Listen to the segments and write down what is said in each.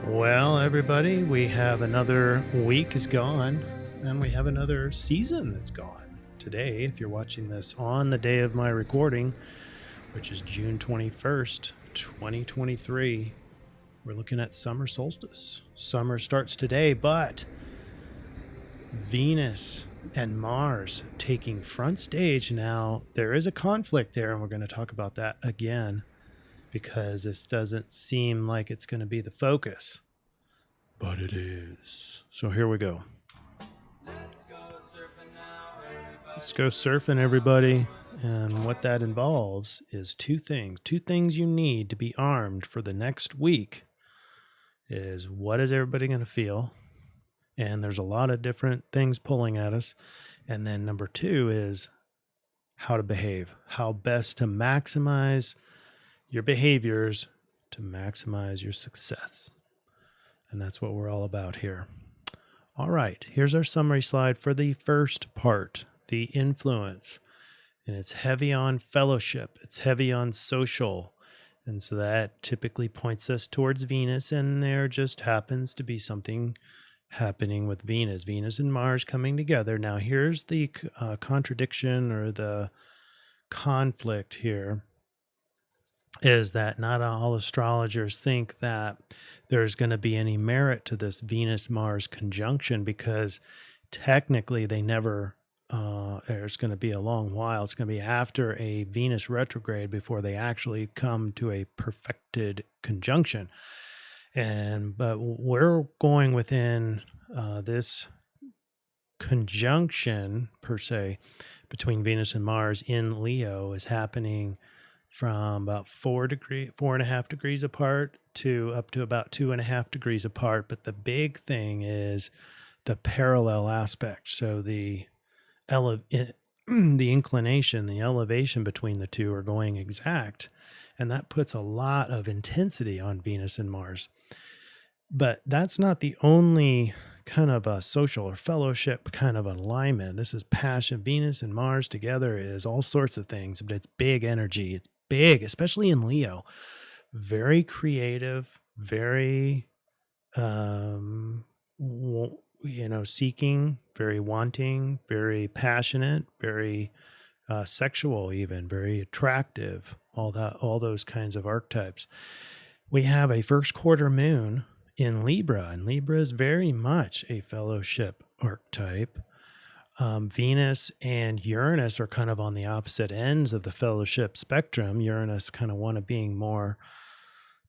Well, everybody, we have another week is gone, and we have another season that's gone. Today, if you're watching this on the day of my recording, which is June 21st, 2023, we're looking at summer solstice. Summer starts today, but Venus and Mars taking front stage now. There is a conflict there, and we're going to talk about that again because this doesn't seem like it's going to be the focus. But it is. So here we go. Let's go surfing, everybody. And what that involves is two things. Two things you need to be armed for the next week is what is everybody going to feel? And there's a lot of different things pulling at us. And then number two is how to behave, how best to maximize your behaviors to maximize your success. And that's what we're all about here. All right, here's our summary slide for the first part, the influence. And it's heavy on fellowship. It's heavy on social. And so that typically points us towards Venus. And there just happens to be something happening with Venus. Venus and Mars coming together. Now, here's the contradiction or the conflict here. Is that not all astrologers think that there's going to be any merit to this Venus-Mars conjunction because technically they never, there's going to be a long while. It's going to be after a Venus retrograde before they actually come to a perfected conjunction. But we're going within this conjunction, per se, between Venus and Mars in Leo is happening from about 4.5 degrees apart to up to about 2.5 degrees apart. But the big thing is the parallel aspect. So the inclination, the elevation between the two are going exact. And that puts a lot of intensity on Venus and Mars. But that's not the only kind of a social or fellowship kind of alignment. This is passion. Venus and Mars together is all sorts of things, but it's big energy. It's big, especially in Leo. Very creative, very, seeking, very wanting, very passionate, very sexual, even very attractive. All those kinds of archetypes. We have a first quarter moon in Libra, and Libra is very much a fellowship archetype. Venus and Uranus are kind of on the opposite ends of the fellowship spectrum. Uranus kind of one of being more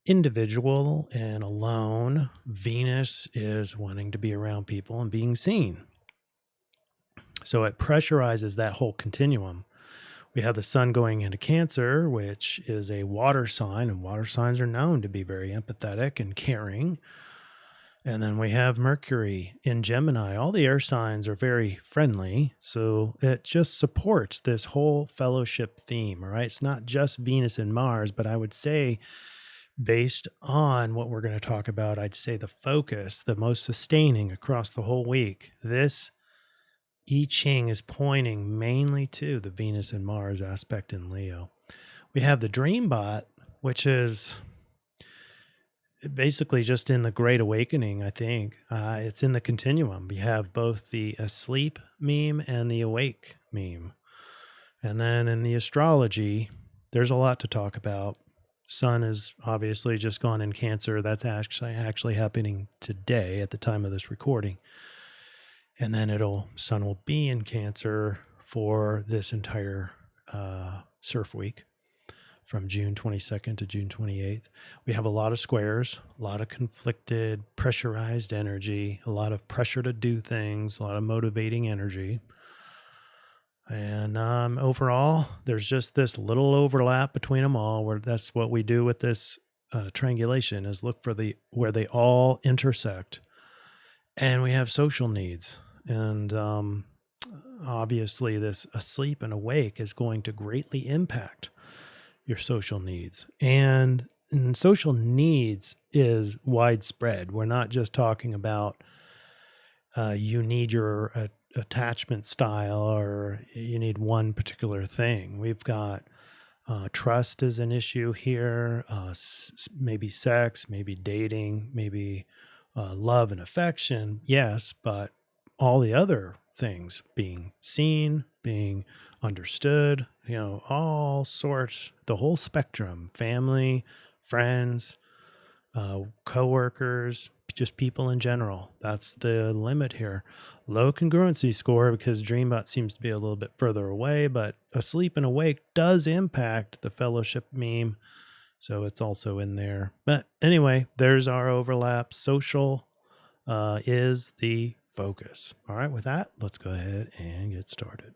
individual and alone. Venus is wanting to be around people and being seen. So it pressurizes that whole continuum. We have the sun going into Cancer, which is a water sign, and water signs are known to be very empathetic and caring. And then we have Mercury in Gemini. All the air signs are very friendly. So it just supports this whole fellowship theme, all right? It's not just Venus and Mars, but I would say based on what we're going to talk about, I'd say the focus, the most sustaining across the whole week, this I-Ching is pointing mainly to the Venus and Mars aspect in Leo. We have the Dreambot, which is basically just in the Great Awakening, I think. It's in the continuum. We have both the asleep meme and the awake meme. And then in the astrology, there's a lot to talk about. Sun is obviously just gone in Cancer. That's actually happening today at the time of this recording. And then Sun will be in Cancer for this entire CIRF week from June 22nd to June 28th. We have a lot of squares, a lot of conflicted, pressurized energy, a lot of pressure to do things, a lot of motivating energy. And overall, there's just this little overlap between them all, where that's what we do with this triangulation is look for where they all intersect. And we have social needs. And obviously this asleep and awake is going to greatly impact your social needs. And social needs is widespread. We're not just talking about you need your attachment style or you need one particular thing. We've got Trust is an issue here. Maybe sex, maybe dating, maybe love and affection. Yes, but all the other things, being seen, being understood, all sorts, the whole spectrum, family, friends, coworkers, just people in general. That's the limit here. Low congruency score because Dreambot seems to be a little bit further away, but asleep and awake does impact the fellowship meme. So it's also in there. But anyway, there's our overlap. Social is the focus. All right, with that, let's go ahead and get started.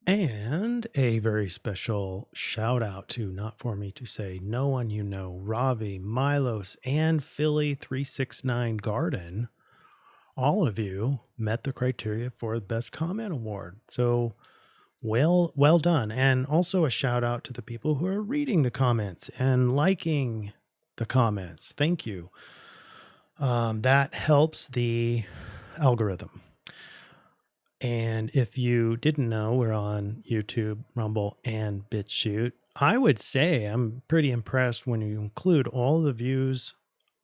And a very special shout out to Not For Me to Say, No One You Know, Ravi, Milos, and Philly369 Garden. All of you met the criteria for the Best Comment Award. So well done. And also a shout out to the people who are reading the comments and liking the comments. Thank you. That helps the algorithm. And if you didn't know, we're on YouTube, Rumble, and BitChute. I would say I'm pretty impressed when you include all the views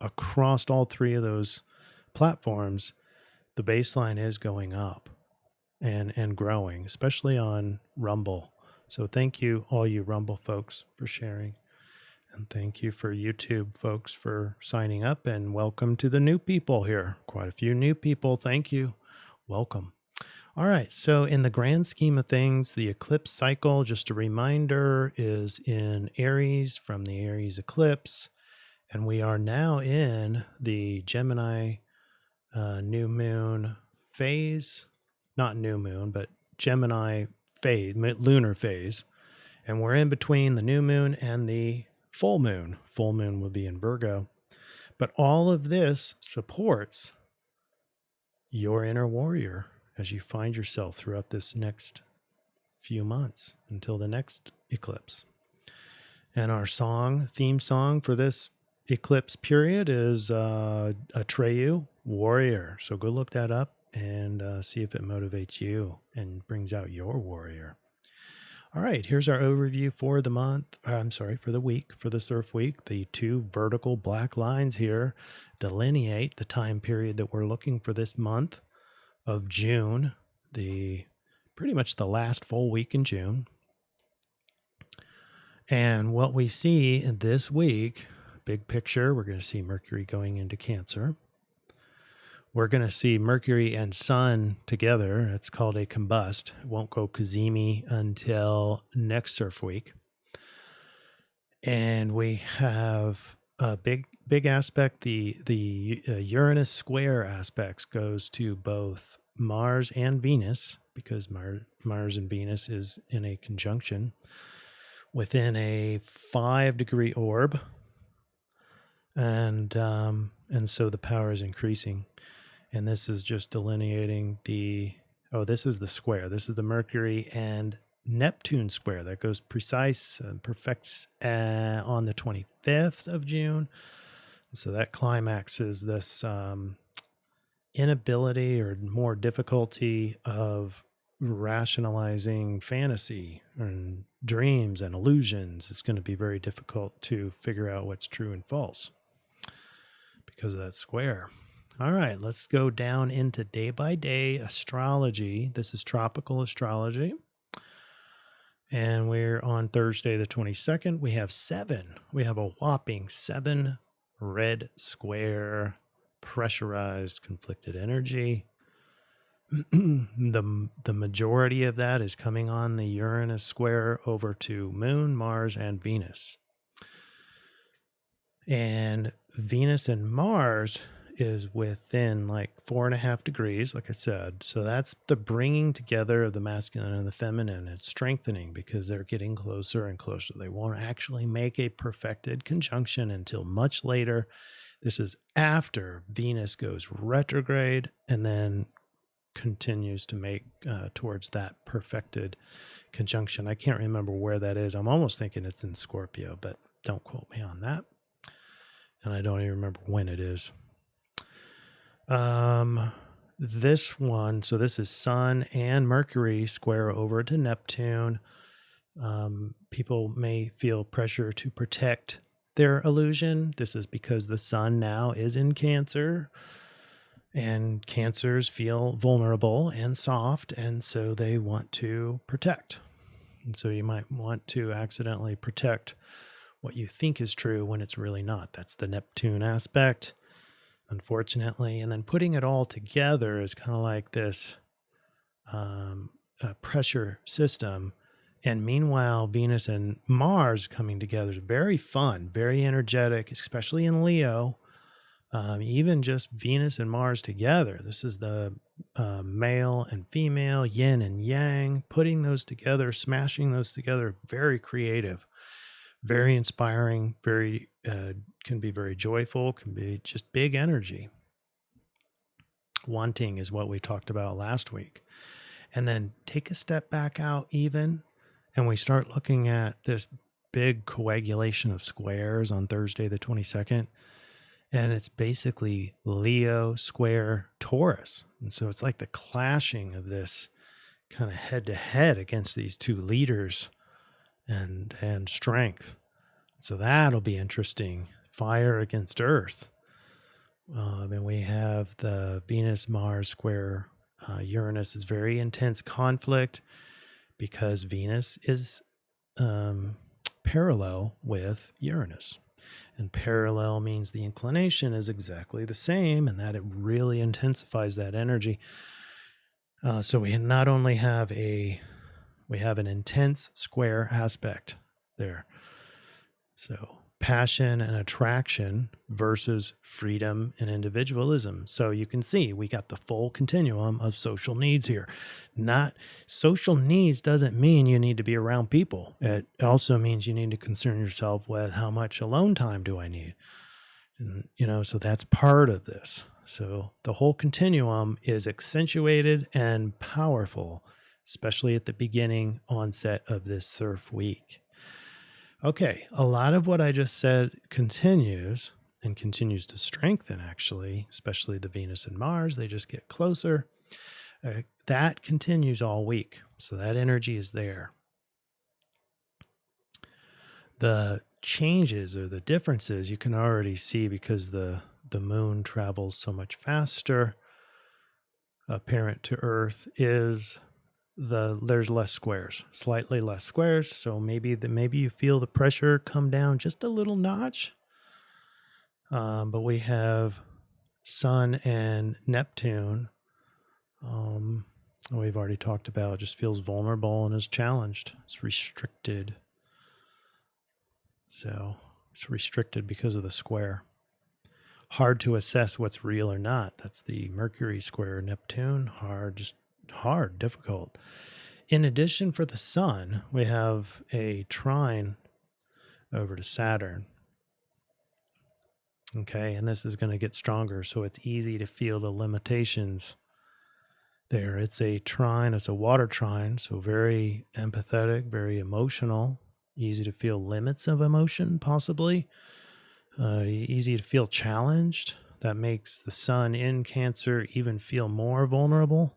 across all three of those platforms. The baseline is going up and growing, especially on Rumble. So thank you, all you Rumble folks, for sharing. And thank you for YouTube folks for signing up. And welcome to the new people here. Quite a few new people. Thank you. Welcome. All right, so in the grand scheme of things, the eclipse cycle, just a reminder, is in Aries from the Aries eclipse, and we are now in the Gemini new moon phase, not new moon, but Gemini phase, lunar phase, and we're in between the new moon and the full moon. Full moon will be in Virgo, but all of this supports your inner warrior as you find yourself throughout this next few months until the next eclipse. And our theme song for this eclipse period is Atreyu, Warrior. So go look that up and see if it motivates you and brings out your warrior. All right, here's our overview for the month. For the week, for the CIRF week. The two vertical black lines here delineate the time period that we're looking for this month of June, pretty much the last full week in June. And what we see in this week, big picture, we're going to see Mercury going into Cancer. We're going to see Mercury and Sun together. It's called a combust. It won't go cazimi until next CIRF week. And we have a big aspect. The Uranus square aspects goes to both Mars and Venus, because Mars and Venus is in a conjunction within a 5-degree orb, and so the power is increasing. And this is just delineating this is the square. This is the Mercury and Neptune square that goes precise and perfects on the 25th of June. So that climaxes this inability or more difficulty of rationalizing fantasy and dreams and illusions. It's going to be very difficult to figure out what's true and false because of that square. All right, let's go down into day by day astrology. This is Tropical Astrology. And we're on Thursday, the 22nd. We have a whopping 7 red square pressurized conflicted energy. The majority of that is coming on the Uranus square over to Moon, Mars, and Venus. And Venus and Mars is within like 4.5 degrees, like I said. So that's the bringing together of the masculine and the feminine. It's strengthening because they're getting closer and closer. They won't actually make a perfected conjunction until much later. This is after Venus goes retrograde and then continues to make towards that perfected conjunction. I can't remember where that is. I'm almost thinking it's in Scorpio, but don't quote me on that. and I don't even remember when it is. This one, so this is Sun and Mercury square over to Neptune. People may feel pressure to protect their illusion. This is because the Sun now is in Cancer, and Cancers feel vulnerable and soft, and so they want to protect. And so you might want to accidentally protect what you think is true when it's really not. That's the Neptune aspect, unfortunately. And then putting it all together is kind of like this pressure system. And meanwhile, Venus and Mars coming together is very fun, very energetic, especially in Leo. Even just Venus and Mars together. This is the male and female, yin and yang, putting those together, smashing those together, very creative, very inspiring, very can be very joyful, can be just big energy. Wanting is what we talked about last week. And then take a step back out even, and we start looking at this big coagulation of squares on Thursday the 22nd. And it's basically Leo square Taurus. And so it's like the clashing of this kind of head to head against these two leaders and strength. So that'll be interesting. Fire against Earth. And we have the Venus Mars square Uranus is very intense conflict because Venus is parallel with Uranus. And parallel means the inclination is exactly the same, and that it really intensifies that energy. So we not only have an intense square aspect there. So passion and attraction versus freedom and individualism. So you can see we got the full continuum of social needs here. Not social needs doesn't mean you need to be around people. It also means you need to concern yourself with how much alone time do I need? And, so that's part of this. So the whole continuum is accentuated and powerful, especially at the beginning onset of this CIRF week. Okay, a lot of what I just said continues to strengthen, actually, especially the Venus and Mars. They just get closer. That continues all week. So that energy is there. The changes or the differences you can already see because the moon travels so much faster apparent to Earth is there's less squares, slightly less squares. So maybe you feel the pressure come down just a little notch. But we have Sun and Neptune. We've already talked about, just feels vulnerable and is challenged. It's restricted. So it's restricted because of the square. Hard to assess what's real or not. That's the Mercury square Neptune. Hard, difficult. In addition, for the Sun, we have a trine over to Saturn. Okay, and this is going to get stronger, so it's easy to feel the limitations there. It's a trine, it's a water trine, so very empathetic, very emotional, easy to feel limits of emotion, possibly. Easy to feel challenged. That makes the Sun in Cancer even feel more vulnerable,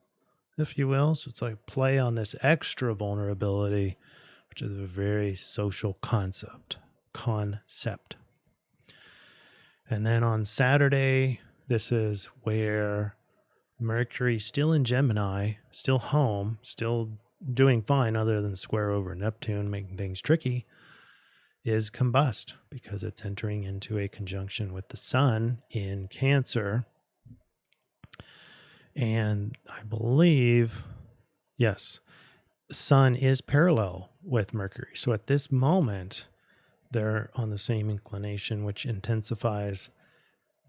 if you will. So it's like play on this extra vulnerability, which is a very social concept. And then on Saturday, this is where Mercury, still in Gemini, still home, still doing fine other than square over Neptune, making things tricky, is combust because it's entering into a conjunction with the Sun in Cancer. And I believe, yes, Sun is parallel with Mercury. So at this moment, they're on the same inclination, which intensifies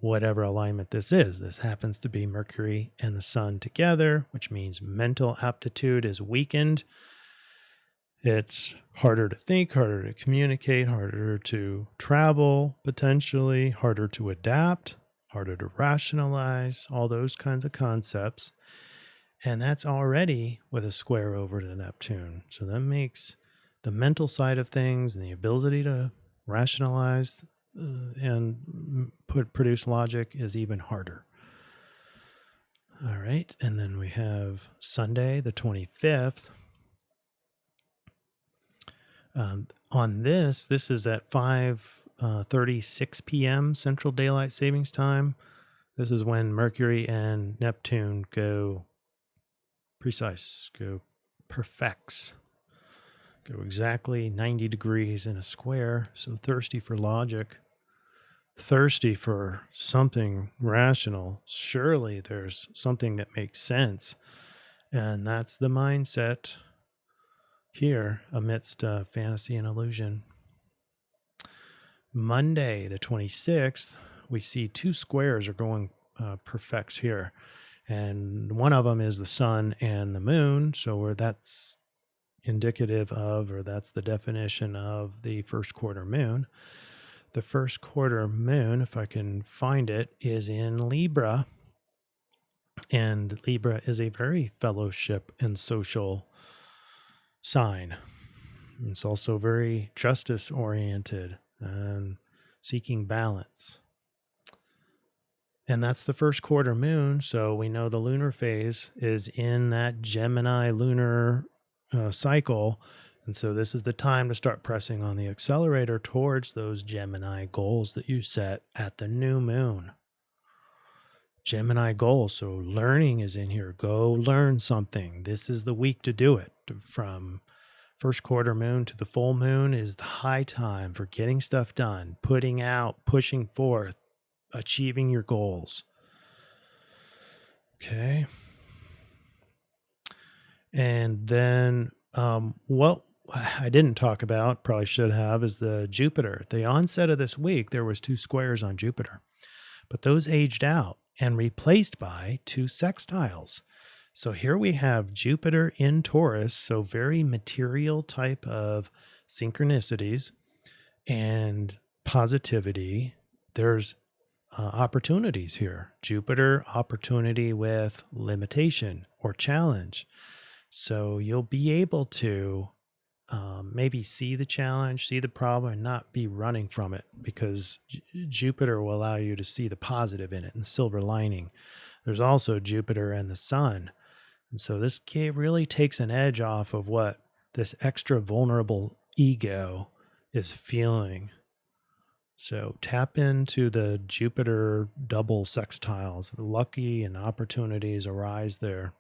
whatever alignment this is. This happens to be Mercury and the Sun together, which means mental aptitude is weakened. It's harder to think, harder to communicate, harder to travel, potentially, harder to adapt, harder to rationalize, all those kinds of concepts. And that's already with a square over to Neptune. So that makes the mental side of things and the ability to rationalize produce logic is even harder. All right, and then we have Sunday, the 25th. On this is at 5:36 p.m. Central Daylight Savings Time. This is when Mercury and Neptune go perfects, go exactly 90 degrees in a square. So thirsty for logic, thirsty for something rational. Surely there's something that makes sense. And that's the mindset here amidst fantasy and illusion. Monday, the 26th, we see two squares are going perfects here. And one of them is the sun and the moon. So that's indicative of, or that's the definition of the first quarter moon. The first quarter moon, if I can find it, is in Libra. And Libra is a very fellowship and social sign. It's also very justice oriented and seeking balance. And that's the first quarter moon. So we know the lunar phase is in that Gemini lunar cycle. And so this is the time to start pressing on the accelerator towards those Gemini goals that you set at the new moon. Gemini goals. So learning is in here. Go learn something. This is the week to do it. From first quarter moon to the full moon is the high time for getting stuff done, putting out, pushing forth, achieving your goals. Okay. And then what I didn't talk about, probably should have, is the Jupiter. At the onset of this week, there was two squares on Jupiter, but those aged out and replaced by two sextiles. So here we have Jupiter in Taurus, so very material type of synchronicities and positivity. There's opportunities here. Jupiter, opportunity with limitation or challenge. So you'll be able to maybe see the challenge, see the problem, and not be running from it, because Jupiter will allow you to see the positive in it and silver lining. There's also Jupiter and the sun. And so this really takes an edge off of what this extra vulnerable ego is feeling. So tap into the Jupiter double sextiles. Lucky and opportunities arise there.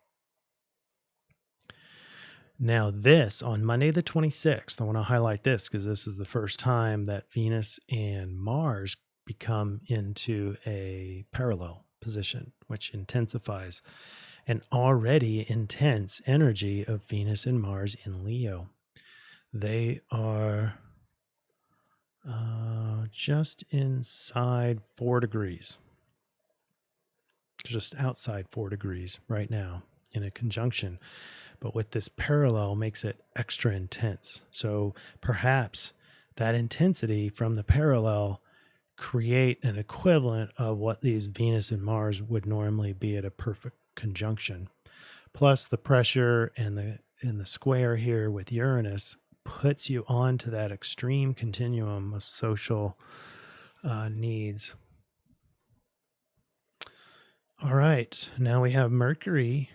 Now this, on Monday the 26th, I want to highlight this because this is the first time that Venus and Mars become into a parallel position, which intensifies an already intense energy of Venus and Mars in Leo. They are just inside 4 degrees, just outside 4 degrees right now in a conjunction. But with this parallel makes it extra intense. So perhaps that intensity from the parallel create an equivalent of what these Venus and Mars would normally be at a perfect conjunction. Plus the pressure and the square here with Uranus puts you onto that extreme continuum of social needs. All right, now we have Mercury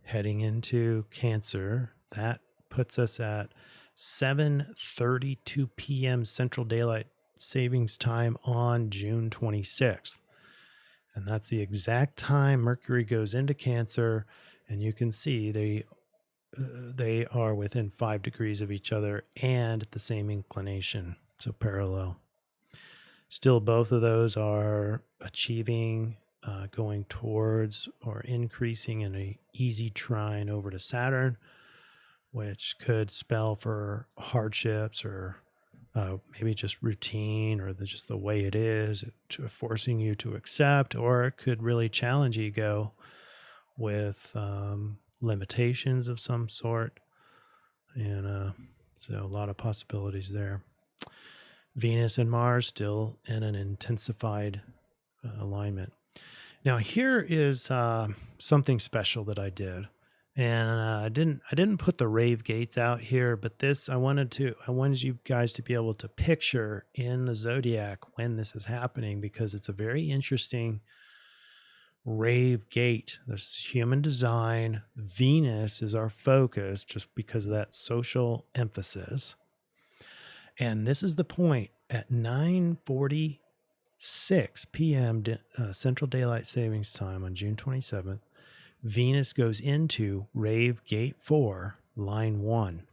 heading into Cancer. That puts us at 7:32 p.m. Central Daylight Savings Time on June 26th. And that's the exact time Mercury goes into Cancer, and you can see they are within 5 degrees of each other and at the same inclination, so parallel. Still, both of those are achieving, going towards or increasing in a easy trine over to Saturn, which could spell for hardships or maybe just routine or just the way it is, forcing you to accept, or it could really challenge ego with limitations of some sort. And so a lot of possibilities there. Venus and Mars still in an intensified alignment. Now here is something special that I did. And I didn't put the Rave Gates out here, but this I wanted you guys to be able to picture in the zodiac when this is happening, because it's a very interesting Rave Gate. This is human design. Venus is our focus just because of that social emphasis. And this is the point at 9:46 p.m. Central Daylight Savings Time on June 27th. Venus goes into Rave Gate 4, line 1.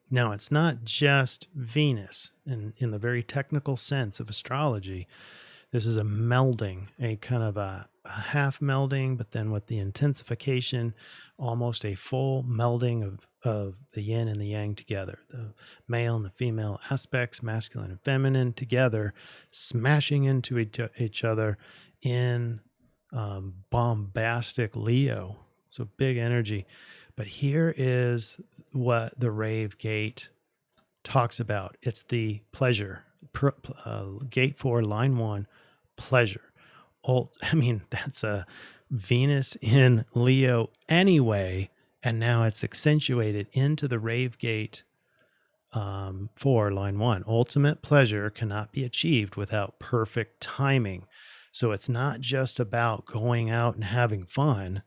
Now, it's not just Venus in the very technical sense of astrology. This is a melding, a kind of a half melding, but then with the intensification, almost a full melding of the yin and the yang together, the male and the female aspects, masculine and feminine together, smashing into each other in bombastic Leo. So big energy. But here is what the Rave Gate talks about. It's the pleasure. Gate 4, line 1, pleasure. That's a Venus in Leo anyway, and now it's accentuated into the Rave Gate 4, line 1. Ultimate pleasure cannot be achieved without perfect timing. So it's not just about going out and having fun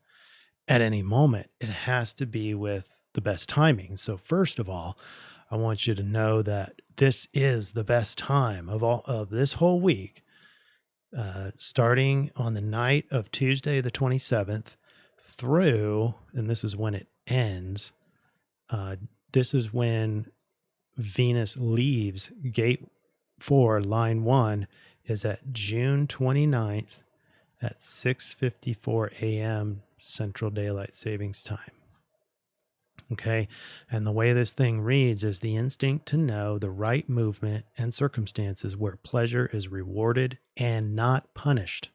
at any moment. It has to be with the best timing. So first of all, I want you to know that this is the best time of this whole week, starting on the night of Tuesday the 27th through, and this is when it ends. This is when Venus leaves Gate 4, line 1, is at June 29th at 6:54 a.m. Central Daylight Savings Time. Okay, and the way this thing reads is the instinct to know the right movement and circumstances where pleasure is rewarded and not punished.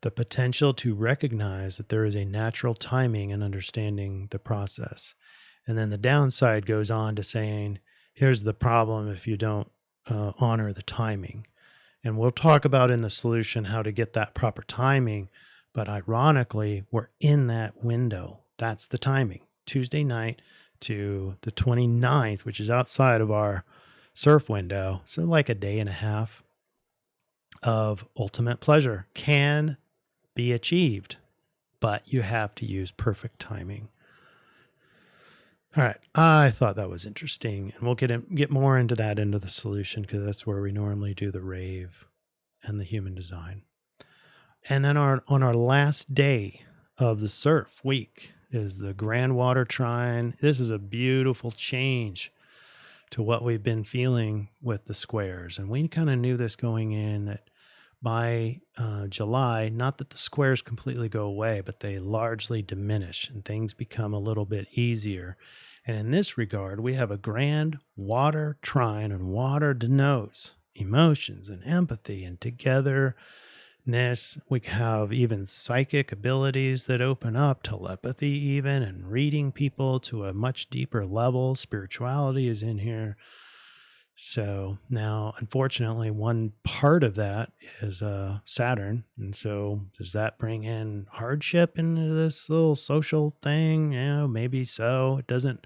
The potential to recognize that there is a natural timing in understanding the process. And then the downside goes on to saying, here's the problem if you don't honor the timing. And we'll talk about in the solution how to get that proper timing. But ironically, we're in that window. That's the timing. Tuesday night to the 29th, which is outside of our CIRF window. So like a day and a half of ultimate pleasure can be achieved, but you have to use perfect timing. All right, I thought that was interesting, and we'll get more into that into the solution because that's where we normally do the rave and the human design. And then on our last day of the CIRF week is the Grand Water Trine. This is a beautiful change to what we've been feeling with the squares, and we kind of knew this going in that by July, not that the squares completely go away, but they largely diminish and things become a little bit easier. And in this regard, we have a grand water trine, and water denotes emotions and empathy and togetherness. We have even psychic abilities that open up, telepathy even, and reading people to a much deeper level. Spirituality is in here. So now, unfortunately, one part of that is Saturn. And so does that bring in hardship into this little social thing? Yeah, maybe so. It doesn't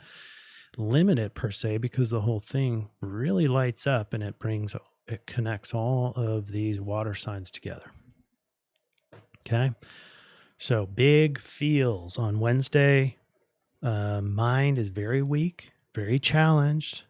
limit it per se because the whole thing really lights up and it connects all of these water signs together. Okay. So big feels on Wednesday. Mind is very weak, very challenged.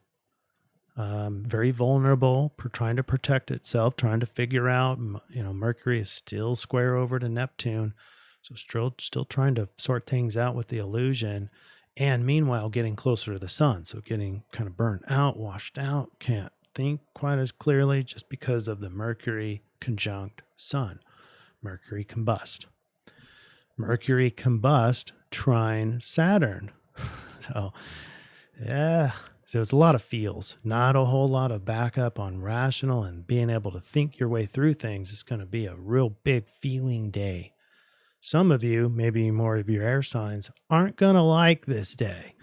Very vulnerable, trying to protect itself, trying to figure out, Mercury is still square over to Neptune. So still trying to sort things out with the illusion, and meanwhile getting closer to the sun. So getting kind of burnt out, washed out, can't think quite as clearly just because of the Mercury conjunct sun. Mercury combust. Mercury combust trine Saturn. So, yeah. So it's a lot of feels, not a whole lot of backup on rational and being able to think your way through things. It's going to be a real big feeling day. Some of you, maybe more of your air signs, aren't going to like this day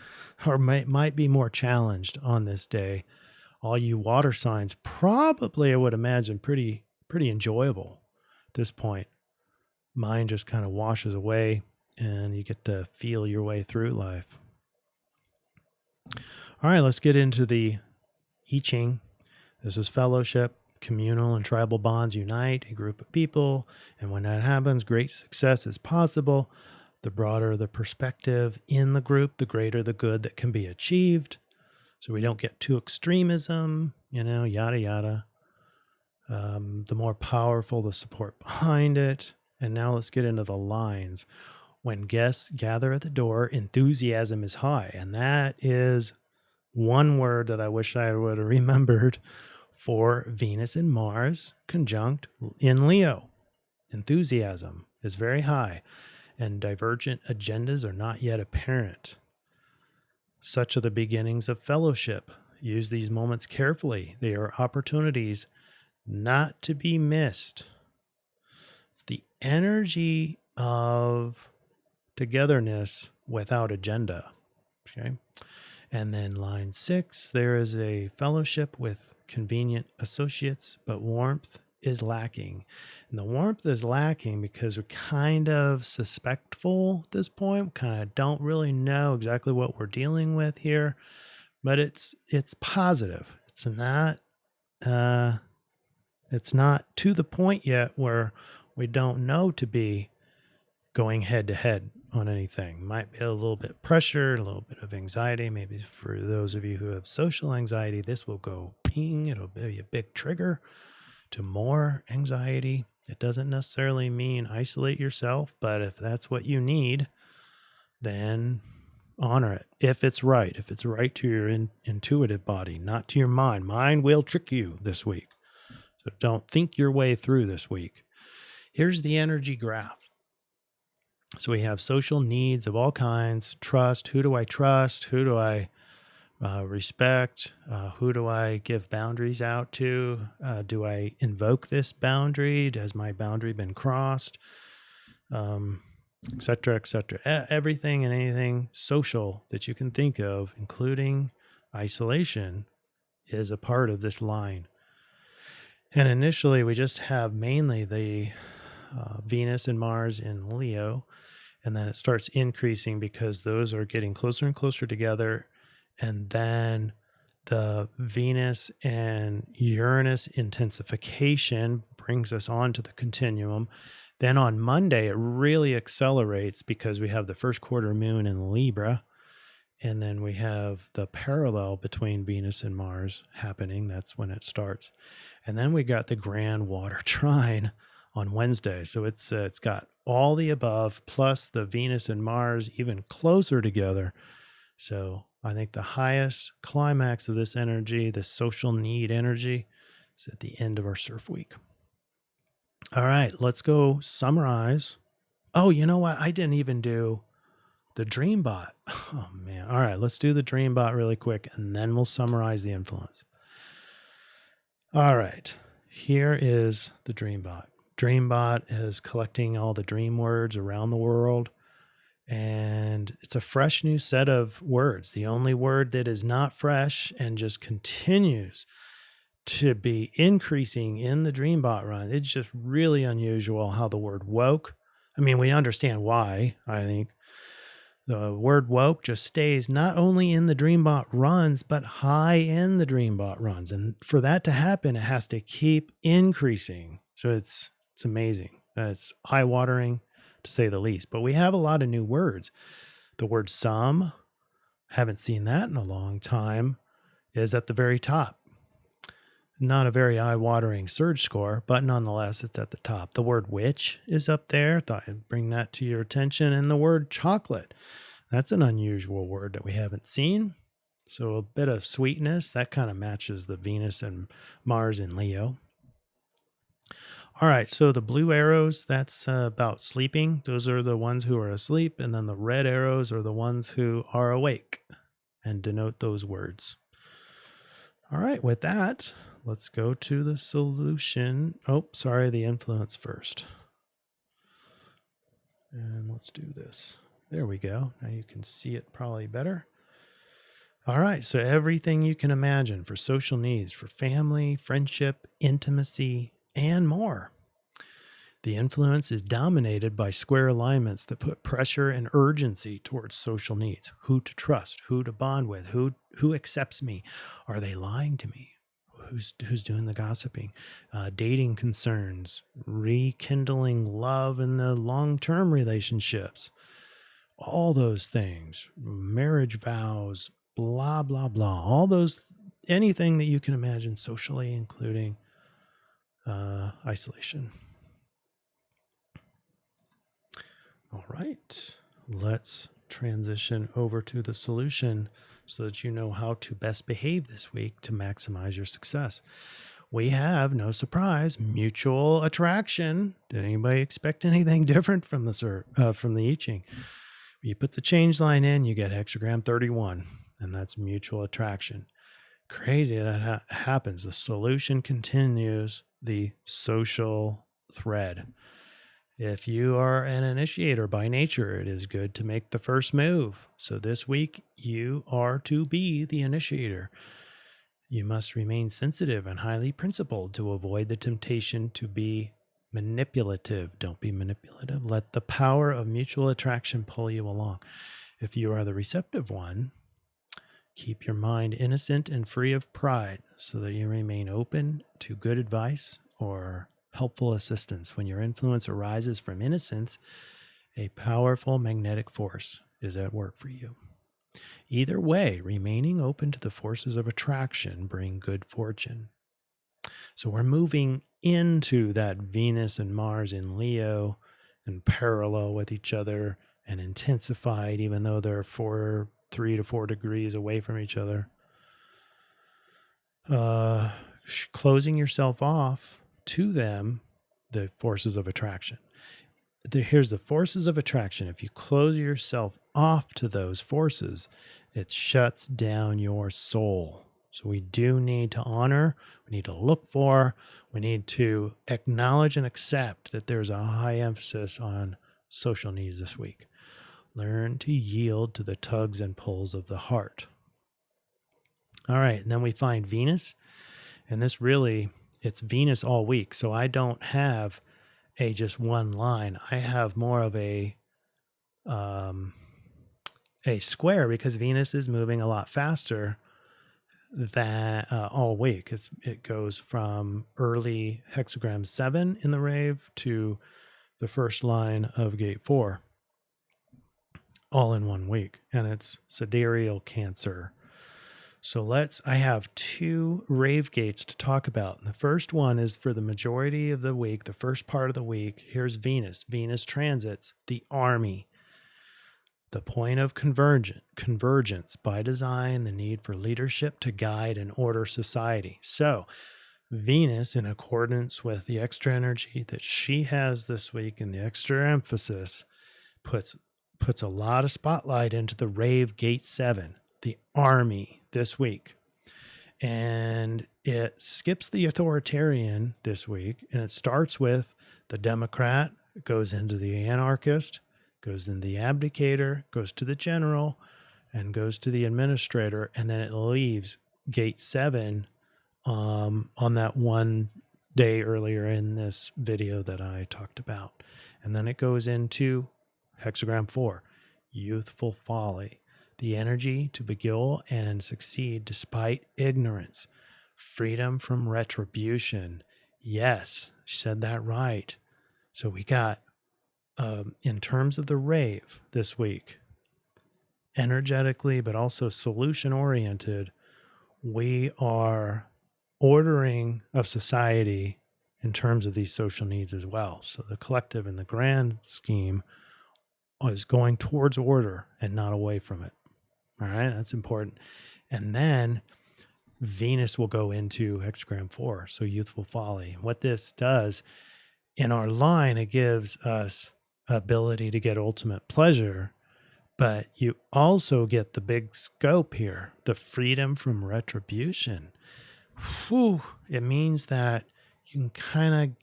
or might be more challenged on this day. All you water signs, probably, I would imagine, pretty enjoyable at this point. Mind just kind of washes away and you get to feel your way through life. All right, let's get into the I-Ching. This is fellowship. Communal and tribal bonds unite a group of people, and when that happens, great success is possible. The broader the perspective in the group, the greater the good that can be achieved. So we don't get too extremism, yada, yada. The more powerful the support behind it. And now let's get into the lines. When guests gather at the door, enthusiasm is high. And that is one word that I wish I would have remembered for Venus and Mars conjunct in Leo. Enthusiasm is very high, and divergent agendas are not yet apparent. Such are the beginnings of fellowship. Use these moments carefully. They are opportunities not to be missed. It's the energy of togetherness without agenda. Okay. And then line 6, there is a fellowship with convenient associates, but warmth is lacking. And the warmth is lacking because we're kind of suspectful at this point. We kind of don't really know exactly what we're dealing with here, but it's positive. It's not to the point yet where we don't know to be going head to head on anything. Might be a little bit pressure, a little bit of anxiety. Maybe for those of you who have social anxiety, this will go ping. It'll be a big trigger to more anxiety. It doesn't necessarily mean isolate yourself, but if that's what you need, then honor it. If it's right to your intuitive body, not to your mind. Mind will trick you this week. So don't think your way through this week. Here's the energy graph. So we have social needs of all kinds, trust. Who do I trust? Who do I respect? Who do I give boundaries out to? Do I invoke this boundary? Has my boundary been crossed? Et cetera, et cetera. Everything and anything social that you can think of, including isolation, is a part of this line. And initially, we just have mainly the Venus and Mars in Leo, and then it starts increasing because those are getting closer and closer together. And then the Venus and Uranus intensification brings us on to the continuum. Then on Monday, it really accelerates because we have the first quarter moon in Libra. And then we have the parallel between Venus and Mars happening. That's when it starts. And then we got the grand water trine on Wednesday. So it's got all the above plus the Venus and Mars even closer together. So I think the highest climax of this energy, the social need energy, is at the end of our CIRF week. All right, let's go summarize. Oh, you know what? I didn't even do the Dreambot. Oh, man. All right, let's do the Dreambot really quick, and then we'll summarize the influence. All right, here is the Dreambot. Dreambot is collecting all the dream words around the world, and it's a fresh new set of words. The only word that is not fresh and just continues to be increasing in the Dreambot run. It's just really unusual how the word woke. I mean, we understand why, I think. The word woke just stays not only in the Dreambot runs, but high in the Dreambot runs. And for that to happen, it has to keep increasing. So it's amazing. It's eye-watering, to say the least. But we have a lot of new words. The word some, haven't seen that in a long time, is at the very top. Not a very eye-watering surge score, but nonetheless, it's at the top. The word witch is up there. Thought I'd bring that to your attention. And the word chocolate. That's an unusual word that we haven't seen. So a bit of sweetness. That kind of matches the Venus and Mars in Leo. All right, so the blue arrows, that's about sleeping. Those are the ones who are asleep. And then the red arrows are the ones who are awake and denote those words. All right, with that, let's go to the solution. Oh, sorry, the influence first. And let's do this. There we go. Now you can see it probably better. All right, so everything you can imagine for social needs, for family, friendship, intimacy, and more. The influence is dominated by square alignments that put pressure and urgency towards social needs. Who to trust, who to bond with, who accepts me. Are they lying to me? Who's doing the gossiping? Dating concerns, rekindling love in the long-term relationships. All those things, marriage vows, blah, blah, blah. All those, anything that you can imagine socially, including isolation. All right, let's transition over to the solution so that you know how to best behave this week to maximize your success. We have, no surprise, mutual attraction. Did anybody expect anything different from the I-Ching? You put the change line in, you get hexagram 31, and that's mutual attraction. Crazy that happens. The solution continues the social thread. If you are an initiator by nature, it is good to make the first move. So this week, you are to be the initiator. You must remain sensitive and highly principled to avoid the temptation to be manipulative. Don't be manipulative. Let the power of mutual attraction pull you along. If you are the receptive one, keep your mind innocent and free of pride so that you remain open to good advice or helpful assistance. When your influence arises from innocence, a powerful magnetic force is at work for you. Either way, remaining open to the forces of attraction bring good fortune. So we're moving into that Venus and Mars in Leo and parallel with each other and intensified, even though they're 3 to 4 degrees away from each other. Closing yourself off to them, the forces of attraction. Here's the forces of attraction. If you close yourself off to those forces, it shuts down your soul. So we do need to honor, we need to look for, we need to acknowledge and accept that there's a high emphasis on social needs this week. Learn to yield to the tugs and pulls of the heart. All right, and then we find Venus, and this really, it's Venus all week. So I don't have just one line. I have more of a square because Venus is moving a lot faster than all week. It goes from early hexagram 7 in the Rave to the first line of gate 4, all in 1 week, and it's sidereal Cancer. So I have 2 Rave Gates to talk about. The first one is for the majority of the week, the first part of the week. Here's Venus. Venus transits the army. The point of convergence by design, the need for leadership to guide and order society. So Venus, in accordance with the extra energy that she has this week and the extra emphasis, puts a lot of spotlight into the Rave Gate 7, the army, this week. And it skips the authoritarian this week, and it starts with the Democrat, it goes into the anarchist, goes into the abdicator, goes to the general, and goes to the administrator, and then it leaves gate 7 on that one day earlier in this video that I talked about. And then it goes into hexagram 4, youthful folly. The energy to beguile and succeed despite ignorance. Freedom from retribution. Yes, she said that right. So we got, in terms of the Rave this week, energetically, but also solution-oriented, we are ordering of society in terms of these social needs as well. So the collective in the grand scheme is going towards order and not away from it. All right, that's important. And then Venus will go into hexagram 4, so youthful folly. What this does in our line, it gives us ability to get ultimate pleasure, but you also get the big scope here, the freedom from retribution. Whew, it means that you can kind of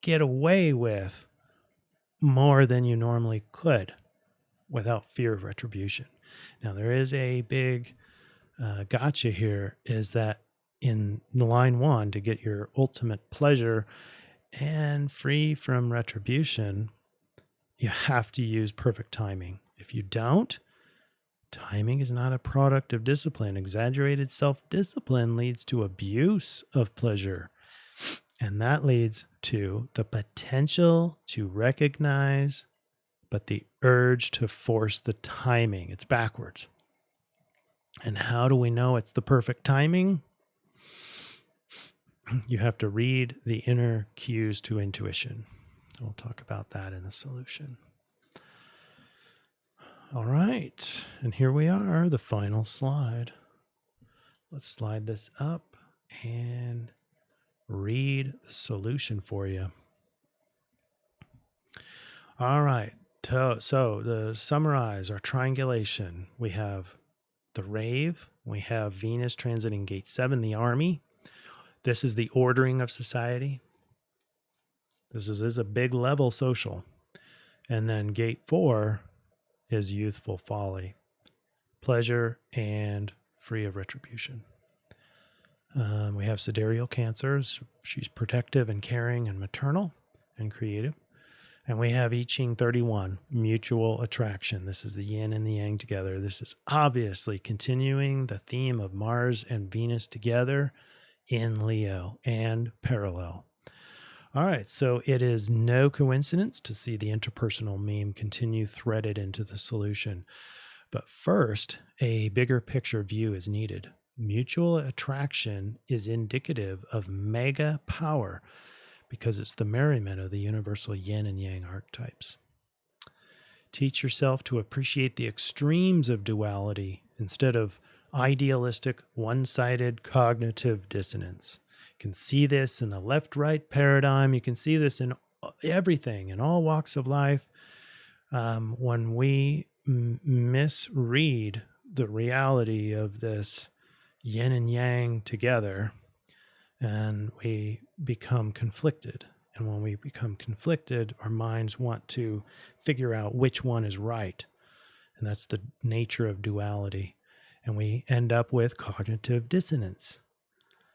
get away with more than you normally could without fear of retribution. Now, there is a big gotcha here, is that in line 1, to get your ultimate pleasure, and free from retribution, you have to use perfect timing. If you don't, timing is not a product of discipline. Exaggerated self-discipline leads to abuse of pleasure. And that leads to the potential to recognize, but the urge to force the timing. It's backwards. And how do we know it's the perfect timing? You have to read the inner cues to intuition. We'll talk about that in the solution. All right. And here we are, the final slide. Let's slide this up and read the solution for you. All right. So to summarize our triangulation, we have the Rave, we have Venus transiting gate 7, the army. This is the ordering of society. This is a big level social. And then gate 4 is youthful folly, pleasure, and free of retribution. We have sidereal cancers. She's protective and caring and maternal and creative. And we have I-Ching 31, mutual attraction. This is the yin and the yang together. This is obviously continuing the theme of Mars and Venus together in Leo and parallel. All right, so it is no coincidence to see the interpersonal meme continue threaded into the solution. But first, a bigger picture view is needed. Mutual attraction is indicative of mega power because it's the merriment of the universal yin and yang archetypes. Teach yourself to appreciate the extremes of duality instead of idealistic, one-sided cognitive dissonance. You can see this in the left-right paradigm. You can see this in everything, in all walks of life. When we misread the reality of this yin and yang together, and we become conflicted. And when we become conflicted, our minds want to figure out which one is right. And that's the nature of duality. And we end up with cognitive dissonance.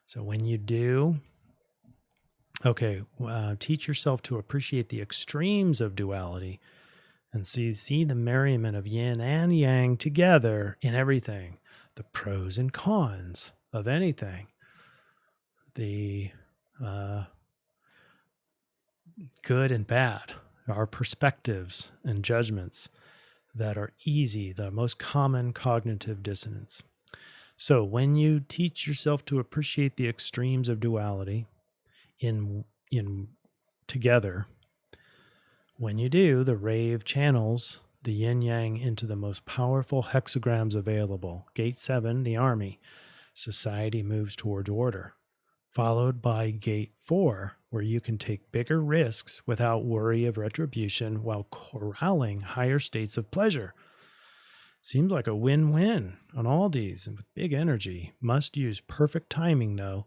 So when you do, teach yourself to appreciate the extremes of duality and see the merriment of yin and yang together in everything, the pros and cons of anything, the good and bad, our perspectives and judgments that are easy, the most common cognitive dissonance. So when you teach yourself to appreciate the extremes of duality in together, when you do, the Rave channels the yin-yang into the most powerful hexagrams available. Gate 7, the army. Society moves towards order. Followed by Gate 4, where you can take bigger risks without worry of retribution while corralling higher states of pleasure. Seems like a win-win on all these, and with big energy. Must use perfect timing, though,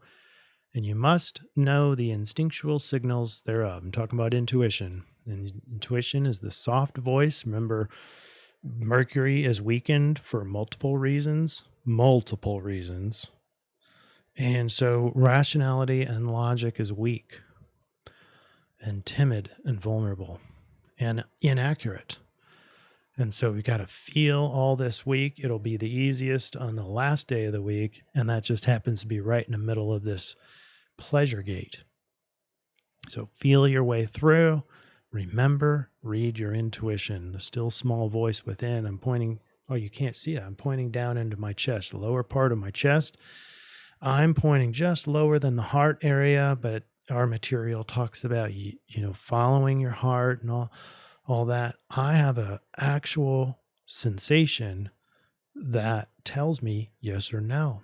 and you must know the instinctual signals thereof. I'm talking about intuition. And intuition is the soft voice. Remember, Mercury is weakened for multiple reasons. And so rationality and logic is weak and timid and vulnerable and inaccurate. And so we got to feel all this week. It'll be the easiest on the last day of the week. And that just happens to be right in the middle of this pleasure gate. So feel your way through. Remember, read your intuition, the still small voice within. I'm pointing, you can't see it. I'm pointing down into my chest, the lower part of my chest. I'm pointing just lower than the heart area, but our material talks about, following your heart and all that. I have an actual sensation that tells me yes or no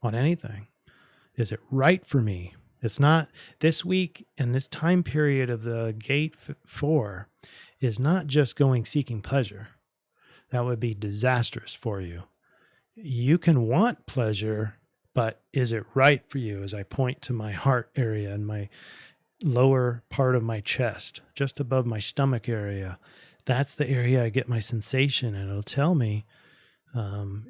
on anything. Is it right for me? It's not this week, and this time period of the gate 4 is not just going seeking pleasure. That would be disastrous for you. You can want pleasure, but is it right for you? As I point to my heart area and my lower part of my chest, just above my stomach area, that's the area I get my sensation, and it'll tell me,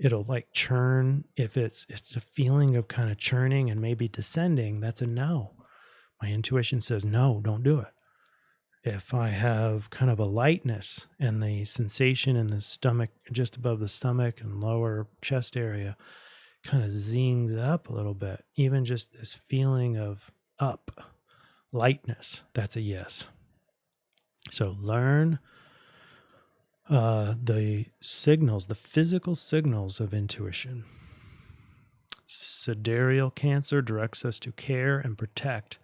it'll like churn. If it's a feeling of kind of churning and maybe descending, that's a no. My intuition says, no, don't do it. If I have kind of a lightness and the sensation in the stomach, just above the stomach and lower chest area, kind of zings up a little bit, even just this feeling of up, lightness, that's a yes. So learn the signals, the physical signals of intuition. Sidereal Cancer directs us to care and protect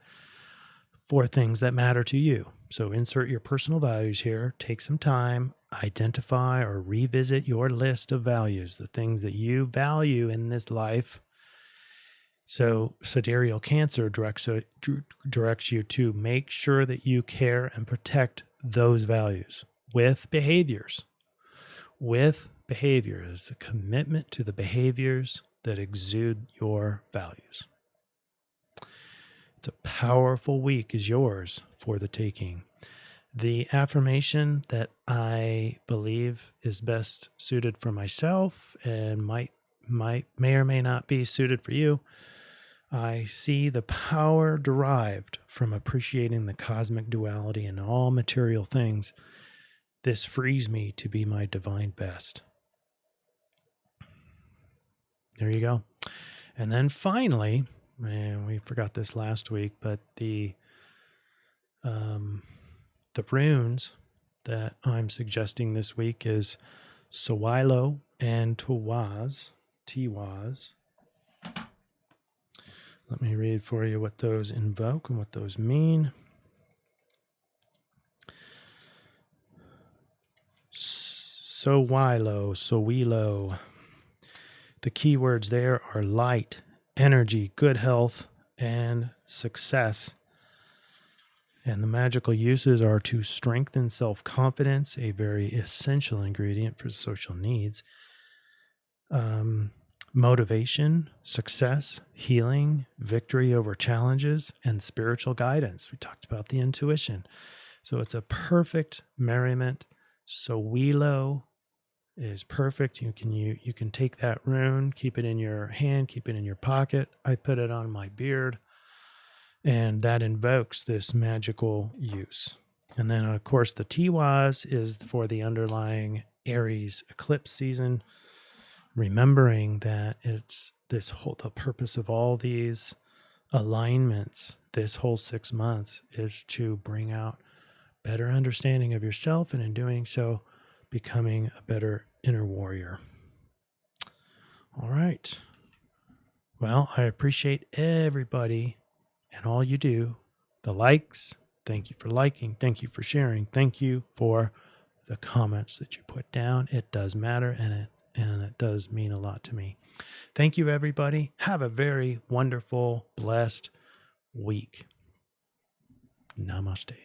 for things that matter to you. So insert your personal values here. Take some time, identify or revisit your list of values, the things that you value in this life. So Sidereal Cancer directs you to make sure that you care and protect those values with behaviors. With behaviors, a commitment to the behaviors that exude your values. It's a powerful week is yours for the taking. The affirmation that I believe is best suited for myself and may or may not be suited for you. I see the power derived from appreciating the cosmic duality in all material things. This frees me to be my divine best. There you go. And then finally, man, we forgot this last week, but the runes that I'm suggesting this week is Sawilo and Tiwaz. Let me read for you what those invoke and what those mean. Sowilo. The keywords there are light, energy, good health, and success. And the magical uses are to strengthen self-confidence, a very essential ingredient for social needs. Motivation, success, healing, victory over challenges, and spiritual guidance. We talked about the intuition. So it's a perfect merriment. Sowilo is perfect. You can take that rune, keep it in your hand, keep it in your pocket. I put it on my beard, and that invokes this magical use. And then, of course, the Tiwaz is for the underlying Aries eclipse season, remembering that it's the purpose of all these alignments, this whole 6 months, is to bring out better understanding of yourself, and in doing so, becoming a better inner warrior. All right. Well, I appreciate everybody and all you do. The likes, thank you for liking. Thank you for sharing. Thank you for the comments that you put down. It does matter, and it does mean a lot to me. Thank you, everybody. Have a very wonderful, blessed week. Namaste.